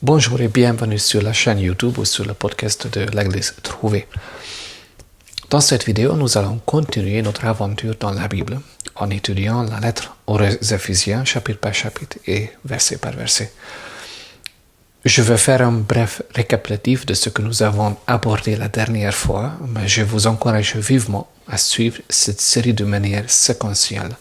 Bonjour et bienvenue sur la chaîne YouTube ou sur le podcast de l'Église Trouvée. Dans cette vidéo, nous allons continuer notre aventure dans la Bible en étudiant la lettre aux Éphésiens chapitre par chapitre et verset par verset. Je vais faire un bref récapitulatif de ce que nous avons abordé la dernière fois, mais je vous encourage vivement à suivre cette série de manière séquentielle.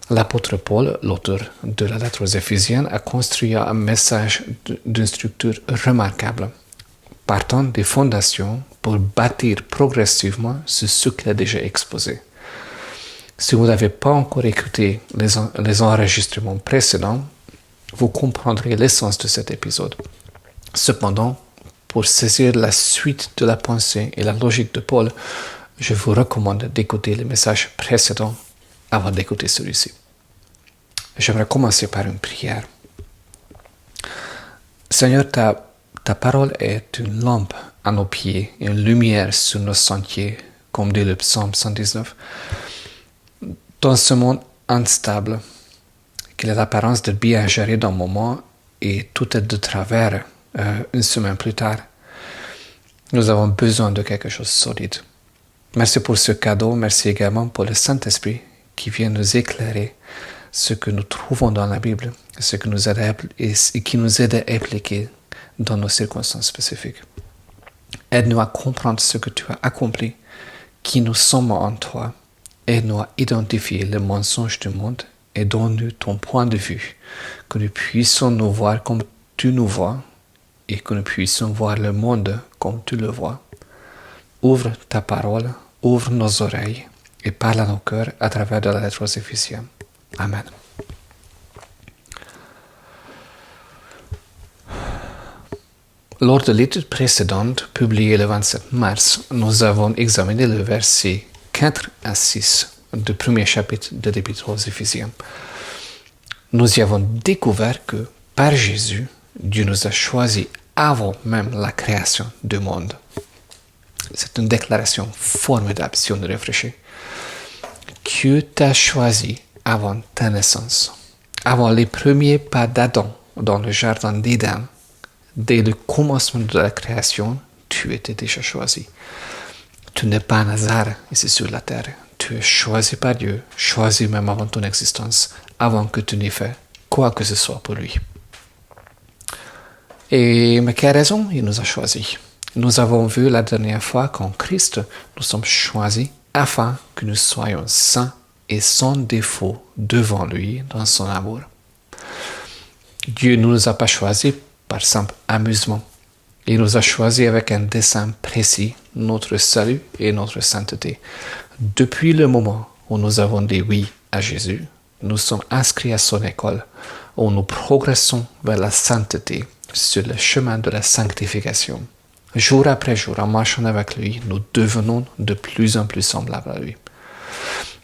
L'apôtre Paul, l'auteur de la lettre aux Éphésiens, a construit un message d'une structure remarquable, partant des fondations pour bâtir progressivement sur ce qu'il a déjà exposé. Si vous n'avez pas encore écouté les enregistrements précédents, vous comprendrez l'essence de cet épisode. Cependant, pour saisir la suite de la pensée et la logique de Paul, je vous recommande d'écouter les messages précédents avant d'écouter celui-ci. J'aimerais commencer par une prière. Seigneur, ta parole est une lampe à nos pieds et une lumière sur nos sentiers, comme dit le psaume 119. Dans ce monde instable, qu'il a l'apparence de bien gérer d'un moment et tout est de travers une semaine plus tard, nous avons besoin de quelque chose de solide. Merci pour ce cadeau, merci également pour le Saint-Esprit qui vient nous éclairer ce que nous trouvons dans la Bible, ce que nous aide et qui nous aide à appliquer dans nos circonstances spécifiques. Aide-nous à comprendre ce que tu as accompli, qui nous sommes en toi. Aide-nous à identifier les mensonges du monde et donne-nous ton point de vue, que nous puissions nous voir comme tu nous vois et que nous puissions voir le monde comme tu le vois. Ouvre ta parole, ouvre nos oreilles et parle à nos cœurs à travers de la lettre aux Éphésiens. Amen. Lors de l'étude précédente, publiée le 27 mars, nous avons examiné le verset 4 à 6 du premier chapitre de l'Épître aux Éphésiens. Nous y avons découvert que, par Jésus, Dieu nous a choisis avant même la création du monde. C'est une déclaration formidable si on y réfléchit. Dieu t'a choisi avant ta naissance, avant les premiers pas d'Adam dans le jardin d'Éden. Dès le commencement de la création, tu étais déjà choisi. Tu n'es pas un hasard ici sur la terre. Tu es choisi par Dieu, choisi même avant ton existence, avant que tu n'aies fait quoi que ce soit pour lui. Mais quelle raison il nous a choisis? Nous avons vu la dernière fois qu'en Christ, nous sommes choisis afin que nous soyons saints et sans défaut devant lui dans son amour. Dieu ne nous a pas choisis par simple amusement. Il nous a choisis avec un dessein précis, notre salut et notre sainteté. Depuis le moment où nous avons dit oui à Jésus, nous sommes inscrits à son école, où nous progressons vers la sainteté sur le chemin de la sanctification. Jour après jour, en marchant avec lui, nous devenons de plus en plus semblables à lui.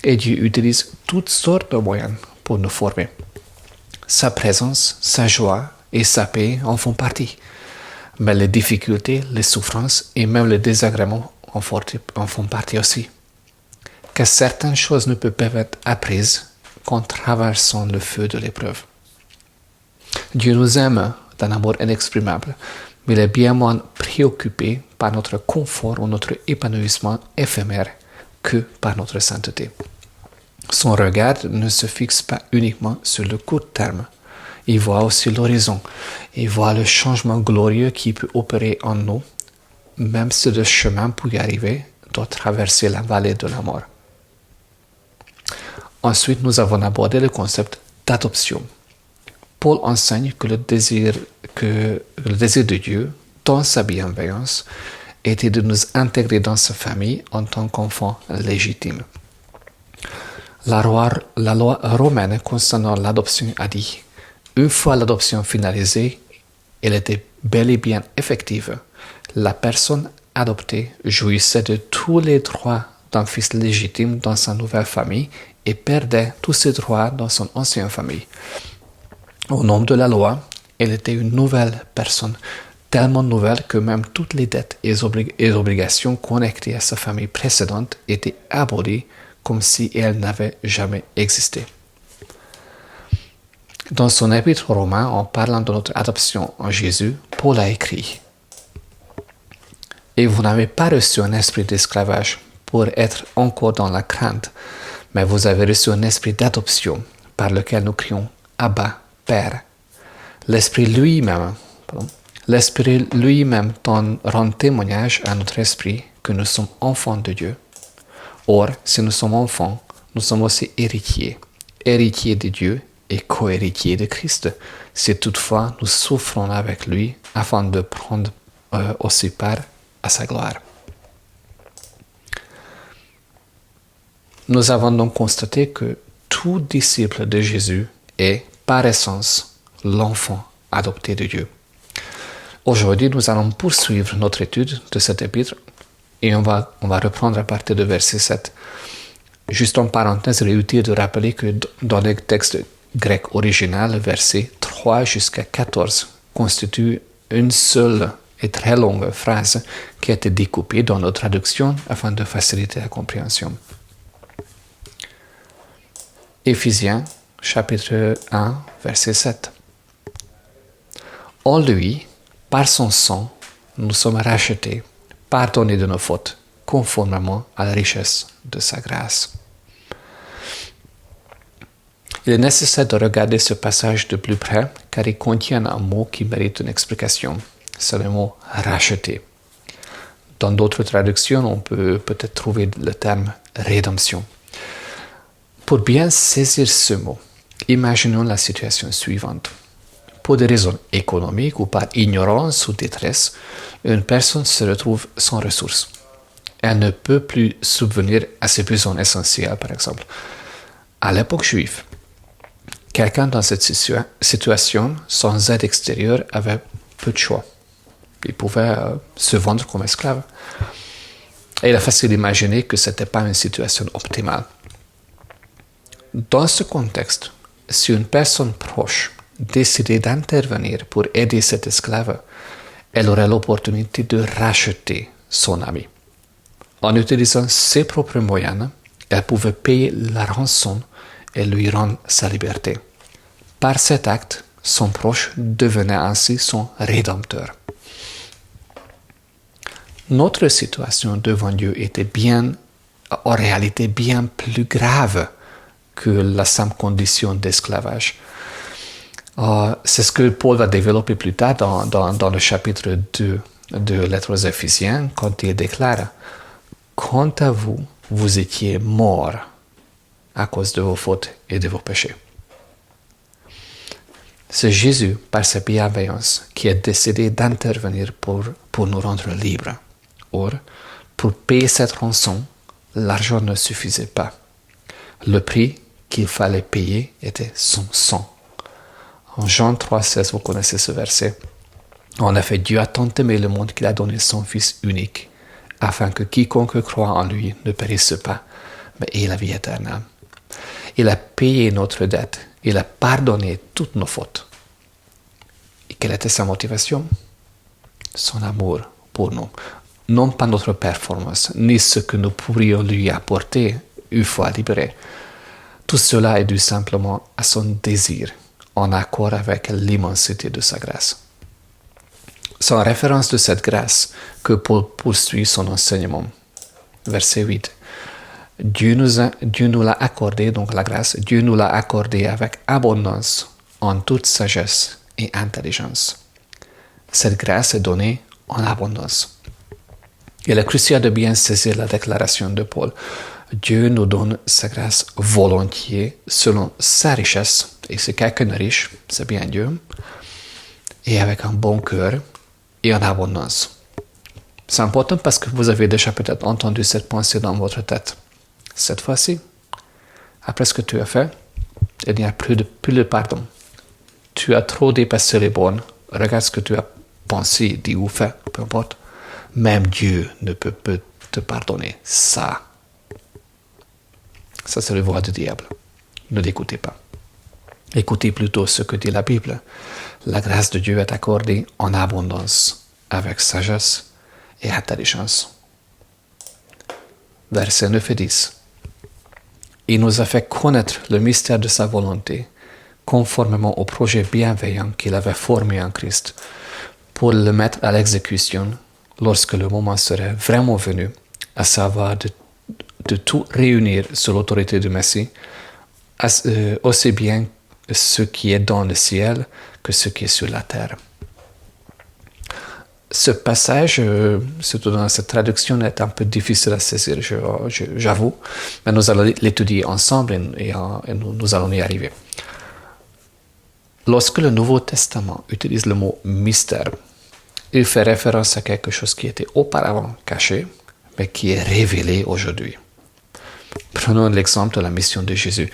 Et Dieu utilise toutes sortes de moyens pour nous former. Sa présence, sa joie et sa paix en font partie. Mais les difficultés, les souffrances et même les désagréments en font partie aussi. Que certaines choses ne peuvent être apprises qu'en traversant le feu de l'épreuve. Dieu nous aime d'un amour inexprimable, mais il est bien moins préoccupé par notre confort ou notre épanouissement éphémère que par notre sainteté. Son regard ne se fixe pas uniquement sur le court terme. Il voit aussi l'horizon. Il voit le changement glorieux qui peut opérer en nous, même si le chemin pour y arriver doit traverser la vallée de la mort. Ensuite, nous avons abordé le concept d'adoption. Paul enseigne que le désir de Dieu, dans sa bienveillance, était de nous intégrer dans sa famille en tant qu'enfants légitimes. La loi romaine concernant l'adoption a dit: une fois l'adoption finalisée, elle était bel et bien effective. La personne adoptée jouissait de tous les droits d'un fils légitime dans sa nouvelle famille et perdait tous ses droits dans son ancienne famille. Au nom de la loi, elle était une nouvelle personne, tellement nouvelle que même toutes les dettes et obligations connectées à sa famille précédente étaient abolies comme si elles n'avaient jamais existé. Dans son épître aux Romains, en parlant de notre adoption en Jésus, Paul a écrit « Et vous n'avez pas reçu un esprit d'esclavage pour être encore dans la crainte, mais vous avez reçu un esprit d'adoption par lequel nous crions « Abba, Père ». L'Esprit lui-même rend témoignage à notre esprit que nous sommes enfants de Dieu. Or, si nous sommes enfants, nous sommes aussi héritiers, héritiers de Dieu et co-héritiers de Christ, si toutefois nous souffrons avec lui afin de prendre aussi part à sa gloire. Nous avons donc constaté que tout disciple de Jésus est, par essence, l'enfant adopté de Dieu. Aujourd'hui, nous allons poursuivre notre étude de cet épître et on va reprendre à partir de verset 7. Juste en parenthèse, il est utile de rappeler que dans le texte grec original, versets 3 jusqu'à 14 constituent une seule et très longue phrase qui a été découpée dans notre traduction afin de faciliter la compréhension. Éphésiens, chapitre 1, verset 7. En lui, par son sang, nous sommes rachetés, pardonnés de nos fautes, conformément à la richesse de sa grâce. Il est nécessaire de regarder ce passage de plus près car il contient un mot qui mérite une explication. C'est le mot « racheter ». Dans d'autres traductions, on peut peut-être trouver le terme « rédemption ». Pour bien saisir ce mot, imaginons la situation suivante. Pour des raisons économiques ou par ignorance ou détresse, une personne se retrouve sans ressources. Elle ne peut plus subvenir à ses besoins essentiels, par exemple. À l'époque juive, quelqu'un dans cette situation, sans aide extérieure, avait peu de choix. Il pouvait se vendre comme esclave. Et il est facile d'imaginer que ce n'était pas une situation optimale. Dans ce contexte, si une personne proche décidait d'intervenir pour aider cet esclave, elle aurait l'opportunité de racheter son ami. En utilisant ses propres moyens, elle pouvait payer la rançon et lui rendre sa liberté. Par cet acte, son proche devenait ainsi son rédempteur. Notre situation devant Dieu était en réalité bien plus grave que la simple condition d'esclavage. C'est ce que Paul va développer plus tard dans le chapitre 2 de Lettre aux Éphésiens, quand il déclare « Quant à vous, vous étiez morts à cause de vos fautes et de vos péchés. » C'est Jésus, par sa bienveillance, qui a décidé d'intervenir pour nous rendre libres. Or, pour payer cette rançon, l'argent ne suffisait pas. Le prix qu'il fallait payer était son sang. En Jean 3,16, vous connaissez ce verset. En effet, Dieu a tant aimé le monde qu'il a donné son Fils unique, afin que quiconque croit en lui ne périsse pas, mais ait la vie éternelle. Il a payé notre dette, il a pardonné toutes nos fautes. Et quelle était sa motivation? Son amour pour nous. Non pas notre performance, ni ce que nous pourrions lui apporter une fois libérés. Tout cela est dû simplement à son désir, en accord avec l'immensité de sa grâce. C'est en référence de cette grâce que Paul poursuit son enseignement. Verset 8. Dieu nous l'a accordé, donc la grâce, Dieu nous l'a accordé avec abondance en toute sagesse et intelligence. Cette grâce est donnée en abondance. Il est crucial de bien saisir la déclaration de Paul. Dieu nous donne sa grâce volontiers, selon sa richesse, et c'est quelqu'un de riche, c'est bien Dieu, et avec un bon cœur et en abondance. C'est important parce que vous avez déjà peut-être entendu cette pensée dans votre tête. Cette fois-ci, après ce que tu as fait, il n'y a plus de pardon. Tu as trop dépassé les bornes. Regarde ce que tu as pensé, dit ou fait, peu importe. Même Dieu ne peut te pardonner ça. Ça, c'est le voix du diable. Ne l'écoutez pas. Écoutez plutôt ce que dit la Bible. La grâce de Dieu est accordée en abondance, avec sagesse et intelligence. Versets 9 et 10. Il nous a fait connaître le mystère de sa volonté, conformément au projet bienveillant qu'il avait formé en Christ, pour le mettre à l'exécution lorsque le moment serait vraiment venu, à savoir de tout réunir sous l'autorité du Messie, aussi bien ce qui est dans le ciel que ce qui est sur la terre. Ce passage, surtout dans cette traduction, est un peu difficile à saisir, j'avoue, mais nous allons l'étudier ensemble et nous allons y arriver. Lorsque le Nouveau Testament utilise le mot mystère, il fait référence à quelque chose qui était auparavant caché, mais qui est révélé aujourd'hui. Prenons l'exemple de la mission de Jésus.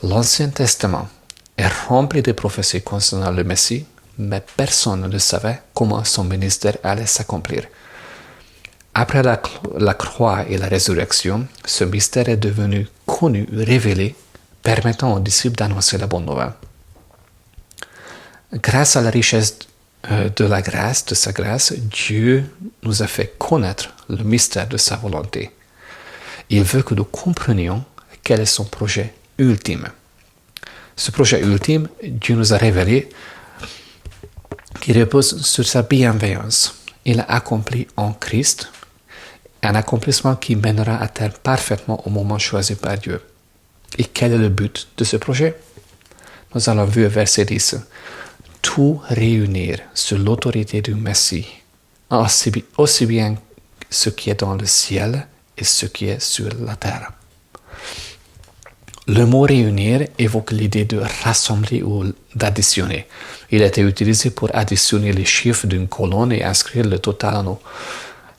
L'Ancien Testament est rempli de prophéties concernant le Messie, mais personne ne savait comment son ministère allait s'accomplir. Après la croix et la résurrection, ce mystère est devenu connu, révélé, permettant aux disciples d'annoncer la bonne nouvelle. Grâce à la richesse de sa grâce, Dieu nous a fait connaître le mystère de sa volonté. Il veut que nous comprenions quel est son projet ultime. Ce projet ultime, Dieu nous a révélé qui repose sur sa bienveillance. Il a accompli en Christ un accomplissement qui mènera à terme parfaitement au moment choisi par Dieu. Et quel est le but de ce projet? Nous allons voir verset 10. Tout réunir sous l'autorité du Messie, aussi bien ce qui est dans le ciel et ce qui est sur la terre. Le mot réunir évoque l'idée de rassembler ou d'additionner. Il a été utilisé pour additionner les chiffres d'une colonne et inscrire le total en haut.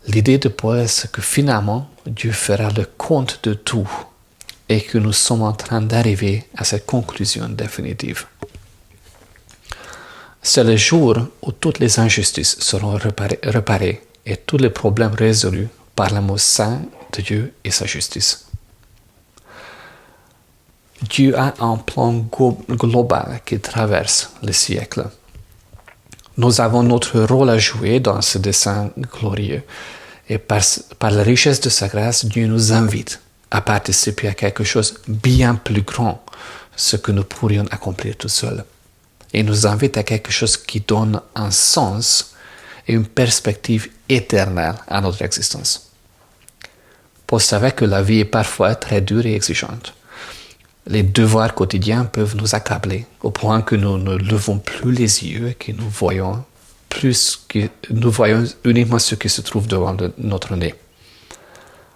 L'idée de Paul est que finalement, Dieu fera le compte de tout et que nous sommes en train d'arriver à cette conclusion définitive. C'est le jour où toutes les injustices seront réparées et tous les problèmes résolus par l'amour saint de Dieu et sa justice. Dieu a un plan global qui traverse les siècles. Nous avons notre rôle à jouer dans ce dessein glorieux. Et par la richesse de sa grâce, Dieu nous invite à participer à quelque chose bien plus grand, ce que nous pourrions accomplir tout seuls. Il nous invite à quelque chose qui donne un sens et une perspective éternelle à notre existence. Paul savait que la vie est parfois très dure et exigeante. Les devoirs quotidiens peuvent nous accabler au point que nous ne levons plus les yeux et que nous voyons uniquement ce qui se trouve devant notre nez.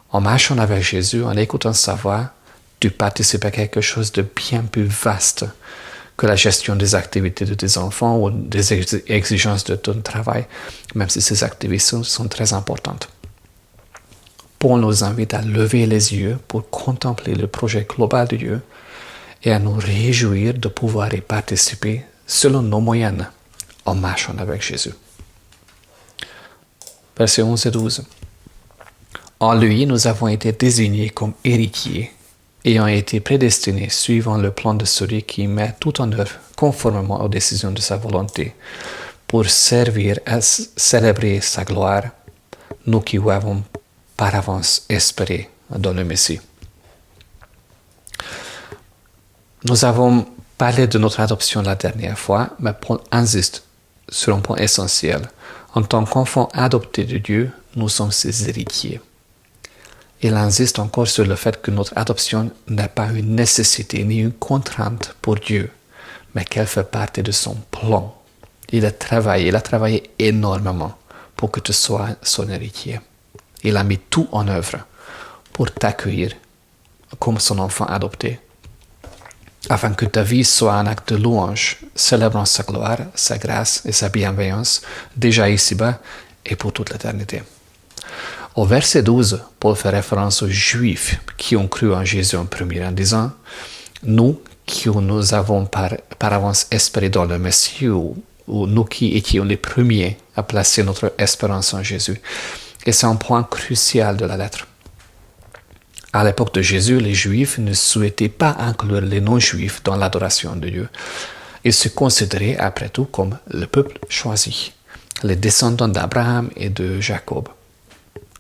En marchant avec Jésus, en écoutant sa voix, tu participes à quelque chose de bien plus vaste que la gestion des activités de tes enfants ou des exigences de ton travail, même si ces activités sont très importantes. Paul nous invite à lever les yeux pour contempler le projet global de Dieu et à nous réjouir de pouvoir y participer selon nos moyens en marchant avec Jésus. Versets 11 et 12. En lui, nous avons été désignés comme héritiers, ayant été prédestinés suivant le plan de celui qui met tout en œuvre conformément aux décisions de sa volonté, pour servir à célébrer sa gloire, nous qui avons par avance espéré dans le Messie. Nous avons parlé de notre adoption la dernière fois, mais Paul insiste sur un point essentiel. En tant qu'enfants adoptés de Dieu, nous sommes ses héritiers. Il insiste encore sur le fait que notre adoption n'est pas une nécessité ni une contrainte pour Dieu, mais qu'elle fait partie de son plan. Il a travaillé énormément pour que tu sois son héritier. Il a mis tout en œuvre pour t'accueillir comme son enfant adopté, afin que ta vie soit un acte de louange, célébrant sa gloire, sa grâce et sa bienveillance, déjà ici-bas et pour toute l'éternité. Au verset 12, Paul fait référence aux Juifs qui ont cru en Jésus en premier en disant « Nous qui nous avons par avance espéré dans le Messie ou nous qui étions les premiers à placer notre espérance en Jésus. » Et c'est un point crucial de la lettre. À l'époque de Jésus, les Juifs ne souhaitaient pas inclure les non-Juifs dans l'adoration de Dieu. Ils se considéraient après tout comme le peuple choisi, les descendants d'Abraham et de Jacob.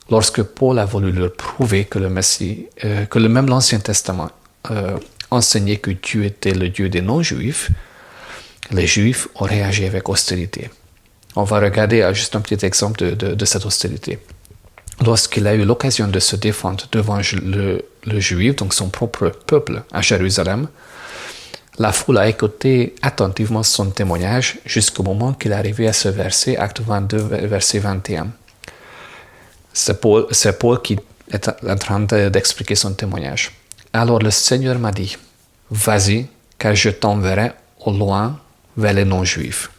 Lorsque Paul a voulu leur prouver que même l'Ancien Testament enseignait que Dieu était le Dieu des non-Juifs, les Juifs ont réagi avec hostilité. On va regarder juste un petit exemple de cette hostilité. Lorsqu'il a eu l'occasion de se défendre devant le Juif, donc son propre peuple à Jérusalem, la foule a écouté attentivement son témoignage jusqu'au moment qu'il est arrivé à ce verset, acte 22, verset 21. C'est Paul qui est en train d'expliquer son témoignage. Alors le Seigneur m'a dit, vas-y, car je t'enverrai au loin vers les non-juifs.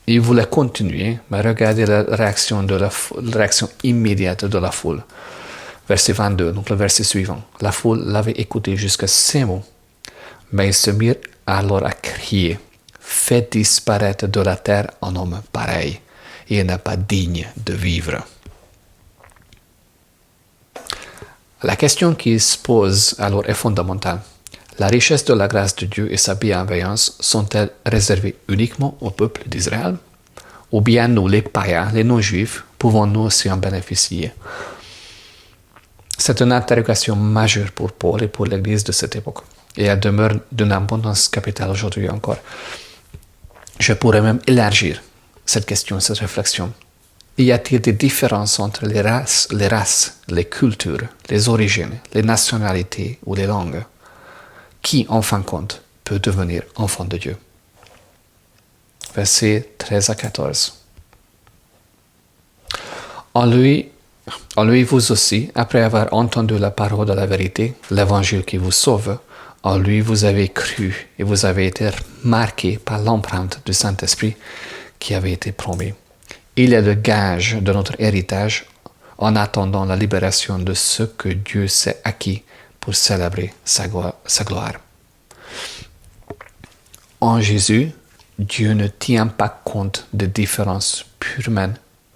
Il voulait continuer, mais regardez la réaction immédiate de la foule. Verset 22, donc le verset suivant. La foule l'avait écouté jusqu'à ces mots. Mais ils se mirent alors à crier, faites disparaître de la terre un homme pareil. Il n'est pas digne de vivre. La question qui se pose alors est fondamentale. La richesse de la grâce de Dieu et sa bienveillance sont-elles réservées uniquement au peuple d'Israël? Ou bien nous, les païens, les non-juifs, pouvons-nous aussi en bénéficier? C'est une interrogation majeure pour Paul et pour l'Église de cette époque. Et elle demeure d'une abondance capitale aujourd'hui encore. Je pourrais même élargir cette question, cette réflexion. Y a-t-il des différences entre les races, les cultures, les origines, les nationalités ou les langues? Qui, en fin de compte, peut devenir enfant de Dieu? Versets 13 à 14. En lui, vous aussi, après avoir entendu la parole de la vérité, l'évangile qui vous sauve, en lui vous avez cru et vous avez été marqués par l'empreinte du Saint-Esprit qui avait été promis. Il est le gage de notre héritage en attendant la libération de ce que Dieu s'est acquis pour célébrer sa gloire. En Jésus, Dieu ne tient pas compte de différences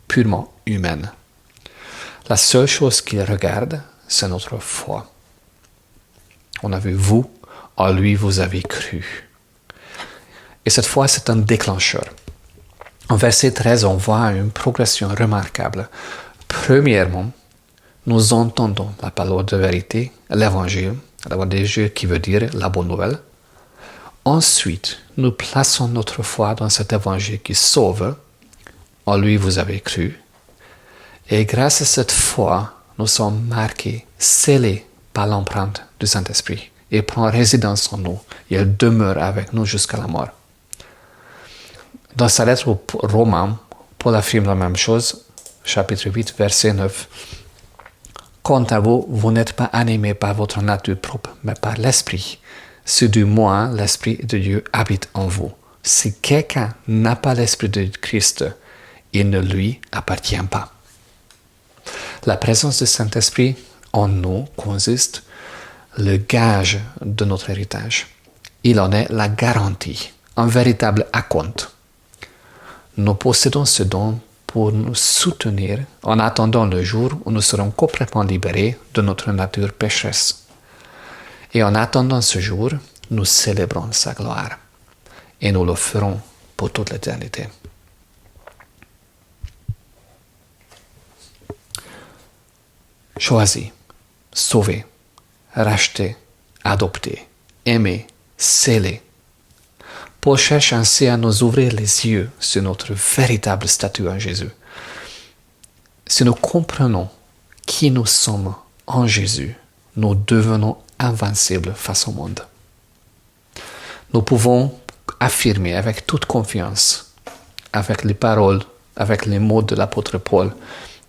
purement humaines. La seule chose qu'il regarde, c'est notre foi. On a vu vous, en lui vous avez cru. Et cette foi, c'est un déclencheur. En verset 13, on voit une progression remarquable. Premièrement, nous entendons la parole de vérité, l'évangile qui veut dire la bonne nouvelle. Ensuite, nous plaçons notre foi dans cet évangile qui sauve. En lui, vous avez cru. Et grâce à cette foi, nous sommes marqués, scellés par l'empreinte du Saint-Esprit. Il prend résidence en nous. Il demeure avec nous jusqu'à la mort. Dans sa lettre aux Romains, Paul affirme la même chose, chapitre 8, verset 9. Quant à vous, vous n'êtes pas animés par votre nature propre, mais par l'Esprit. Si du moins l'Esprit de Dieu habite en vous. Si quelqu'un n'a pas l'Esprit de Christ, il ne lui appartient pas. La présence du Saint-Esprit en nous consiste le gage de notre héritage. Il en est la garantie, un véritable acompte. Nous possédons ce don pour nous soutenir en attendant le jour où nous serons complètement libérés de notre nature pécheresse. Et en attendant ce jour, nous célébrons sa gloire. Et nous le ferons pour toute l'éternité. Choisi, sauvé, racheté, adopté, aimé, scellé. Paul cherche ainsi à nous ouvrir les yeux sur notre véritable statut en Jésus. Si nous comprenons qui nous sommes en Jésus, nous devenons invincibles face au monde. Nous pouvons affirmer avec toute confiance, avec les paroles, avec les mots de l'apôtre Paul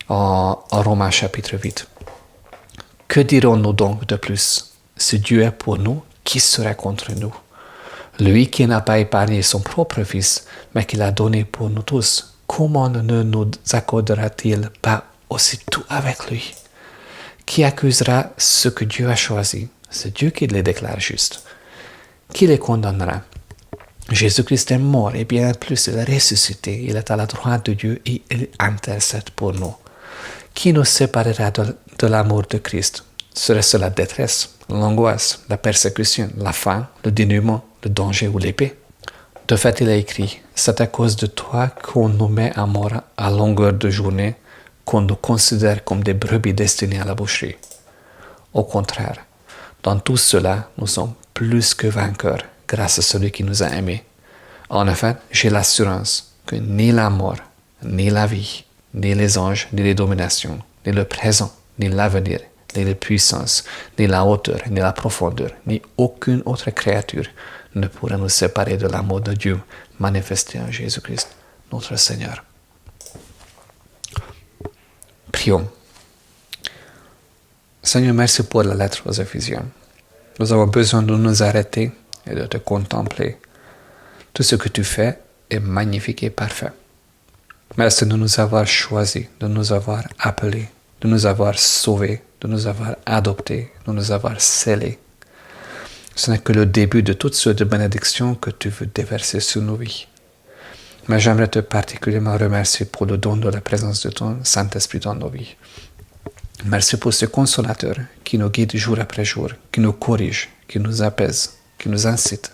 en Romains chapitre 8. Que dirons-nous donc de plus? Si Dieu est pour nous, qui sera contre nous? Lui qui n'a pas épargné son propre Fils, mais qui l'a donné pour nous tous, comment ne nous accordera-t-il pas aussi tout avec lui? Qui accusera ceux que Dieu a choisis? C'est Dieu qui les déclare justes. Qui les condamnera? Jésus-Christ est mort et bien plus, il est ressuscité. Il est à la droite de Dieu et il intercède pour nous. Qui nous séparera de l'amour de Christ? Serait-ce la détresse, l'angoisse, la persécution, la faim, le dénuement, le danger ou l'épée? De fait, il a écrit, c'est à cause de toi qu'on nous met à mort à longueur de journée, qu'on nous considère comme des brebis destinées à la boucherie. Au contraire, dans tout cela, nous sommes plus que vainqueurs grâce à celui qui nous a aimés. En effet, j'ai l'assurance que ni la mort, ni la vie, ni les anges, ni les dominations, ni le présent, ni l'avenir, ni les puissances, ni la hauteur, ni la profondeur, ni aucune autre créature ne pourra nous séparer de l'amour de Dieu manifesté en Jésus-Christ, notre Seigneur. Prions. Seigneur, merci pour la lettre aux Éphésiens. Nous avons besoin de nous arrêter et de te contempler. Tout ce que tu fais est magnifique et parfait. Merci de nous avoir choisis, de nous avoir appelés, de nous avoir sauvés, de nous avoir adoptés, de nous avoir scellés. Ce n'est que le début de toutes sortes de bénédictions que tu veux déverser sur nos vies. Mais j'aimerais te particulièrement remercier pour le don de la présence de ton Saint-Esprit dans nos vies. Merci pour ce consolateur qui nous guide jour après jour, qui nous corrige, qui nous apaise, qui nous incite.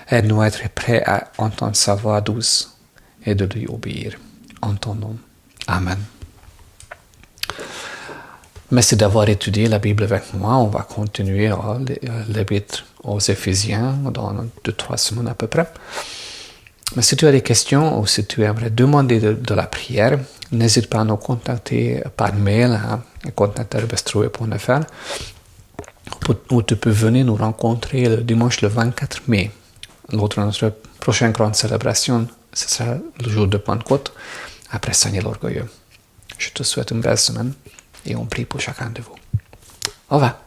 Aide-nous à être prêts à entendre sa voix douce et de lui obéir. En ton nom. Amen. Merci d'avoir étudié la Bible avec moi. On va continuer l'épître aux Éphésiens dans 2-3 semaines à peu près. Mais si tu as des questions ou si tu aimerais demander de la prière, n'hésite pas à nous contacter par mail à contact@bestroué.fr ou tu peux venir nous rencontrer le dimanche le 24 mai. Notre prochaine grande célébration, ce sera le jour de Pentecôte, après Seigneur l'Orgueilleux. Je te souhaite une belle semaine et on prie pour chacun de vous. Au revoir.